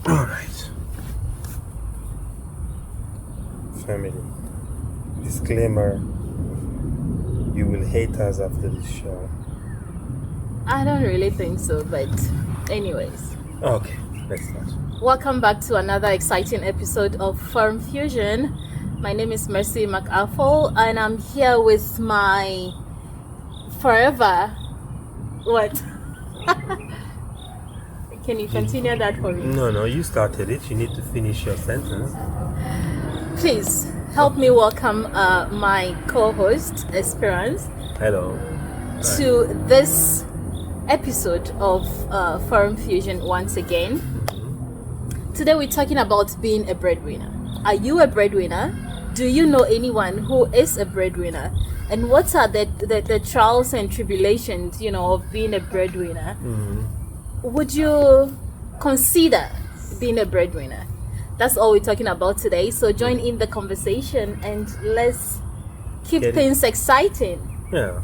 Alright. Family. Disclaimer. You will hate us after this show. I don't really think so, but anyways. Okay, let's start. Welcome back to another exciting episode of Firm Fusion. My name is Mercy McAfful and I'm here with my forever... What? Can you continue that for me? No, you started it. You need to finish your sentence. Please help me welcome my co-host, Espeerantz, Hello. to this episode of Firm Fusion once again. Today we're talking about being a breadwinner. Are you a breadwinner? Do you know anyone who is a breadwinner? And what are the trials and tribulations, of being a breadwinner? Would you consider being a breadwinner? That's all we're talking about today. So join in the conversation and let's keep things exciting. Yeah.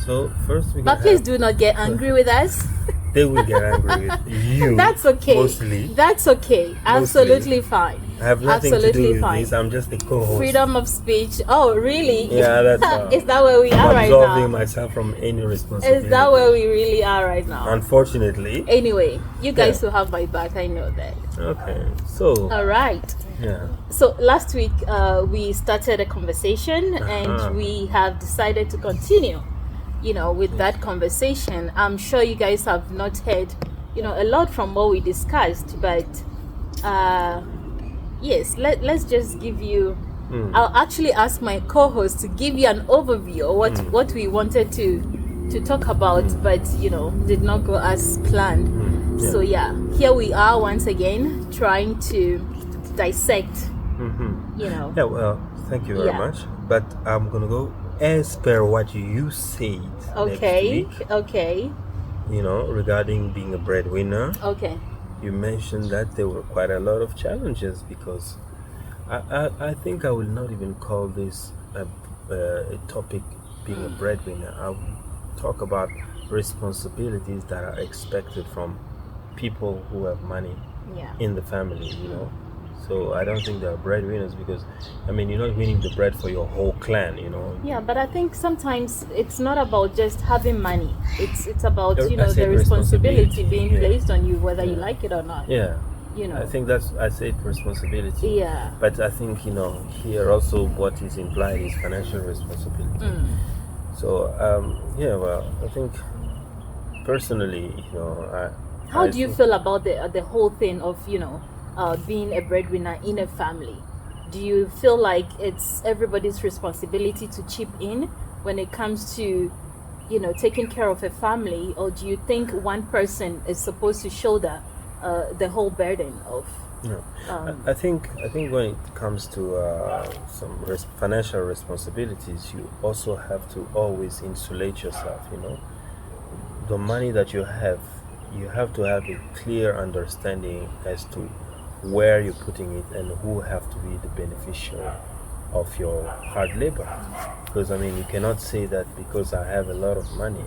So first we. But please do not get angry with us. They will get angry with you. That's okay. Mostly. That's okay. Absolutely fine. I have nothing to do with this. I'm just a co-host. Freedom of speech. Oh, really? Yeah, that's. Is that where we are right now? Absolving myself from any responsibility. Is that where we really are right now? Unfortunately. Anyway, you guys will have my back. I know that. Okay. So. All right. Yeah. So last week we started a conversation and we have decided to continue. With that conversation. I'm sure you guys have not heard, a lot from what we discussed, but yes, let's just give you. I'll actually ask my co-host to give you an overview of what we wanted to talk about, but did not go as planned. So yeah, here we are once again trying to dissect. Yeah. Well, thank you very much. But I'm gonna go as per what you said next week, okay. Regarding being a breadwinner. Okay. You mentioned that there were quite a lot of challenges because I think I will not even call this a topic being a breadwinner. I will talk about responsibilities that are expected from people who have money in the family, So I don't think they are breadwinners because, you're not winning the bread for your whole clan, Yeah, but I think sometimes it's not about just having money. It's about, the responsibility being placed on you, whether you like it or not. Yeah. I think I said responsibility. Yeah. But I think, here also what is implied is financial responsibility. So, I think personally, How do you feel about the whole thing of, being a breadwinner in a family? Do you feel like it's everybody's responsibility to chip in when it comes to, taking care of a family, or do you think one person is supposed to shoulder the whole burden of? I think when it comes to some financial responsibilities, you also have to always insulate yourself. The money that you have to have a clear understanding as to where you're putting it and who have to be the beneficiary of your hard labor. Because you cannot say that because I have a lot of money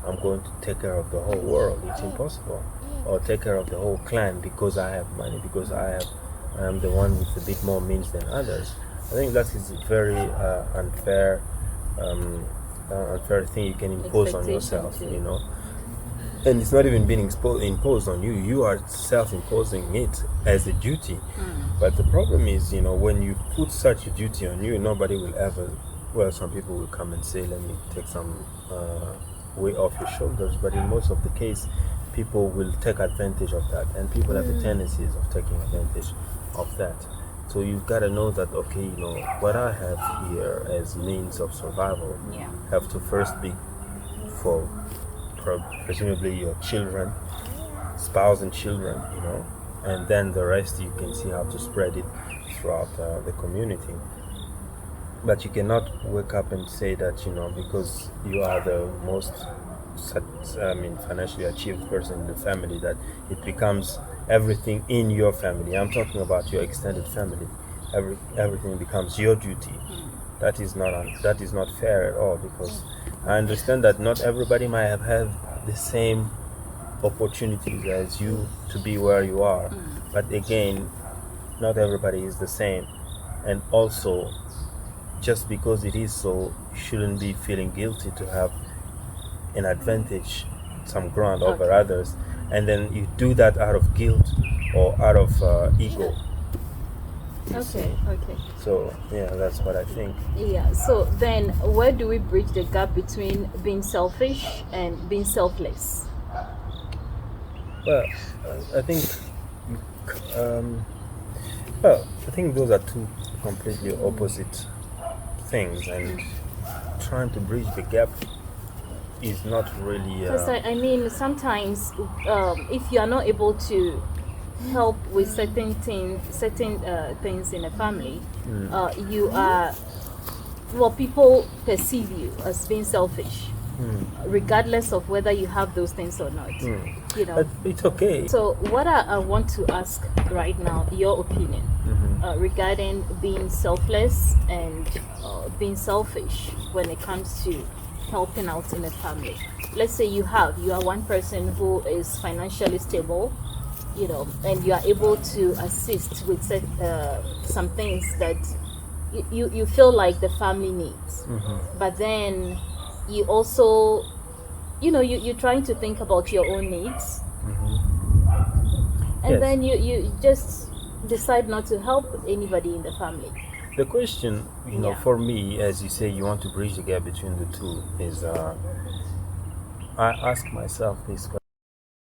I'm going to take care of the whole world. It's impossible. Or take care of the whole clan because I have money, because I am the one with a bit more means than others. I think that is a very unfair thing you can impose on yourself, And it's not even being imposed on you. You are self-imposing it as a duty. But the problem is, when you put such a duty on you, nobody will ever... Well, some people will come and say, let me take some weight off your shoulders. But in most of the case, people will take advantage of that. And people have the tendencies of taking advantage of that. So you've got to know that, okay, what I have here as means of survival have to first be for... presumably your children, spouse and children, and then the rest you can see how to spread it throughout the community. But you cannot wake up and say that, because you are the most financially achieved person in the family, that it becomes everything in your family. I'm talking about your extended family. Everything becomes your duty. That is not fair at all, because I understand that not everybody might have had the same opportunities as you to be where you are. But again, not everybody is the same. And also, just because it is so, you shouldn't be feeling guilty to have an advantage, some ground over Okay. others. And then you do that out of guilt or out of ego. You see? Okay. So, yeah, that's what I think. Yeah. So then, where do we bridge the gap between being selfish and being selfless? Well, I think, well, I think those are two completely opposite things, and trying to bridge the gap is not really. Because I mean, sometimes if you are not able to help with certain things in a family, you are, well, people perceive you as being selfish, regardless of whether you have those things or not. You know. But it's okay. So what I want to ask right now, your opinion regarding being selfless and being selfish when it comes to helping out in a family. Let's say you are one person who is financially stable, you know, and you are able to assist with some things that you feel like the family needs. But then you also, you know, you're trying to think about your own needs. And Yes. then you just decide not to help anybody in the family. The question, you know, Yeah. for me, as you say, you want to bridge the gap between the two, is I ask myself this question.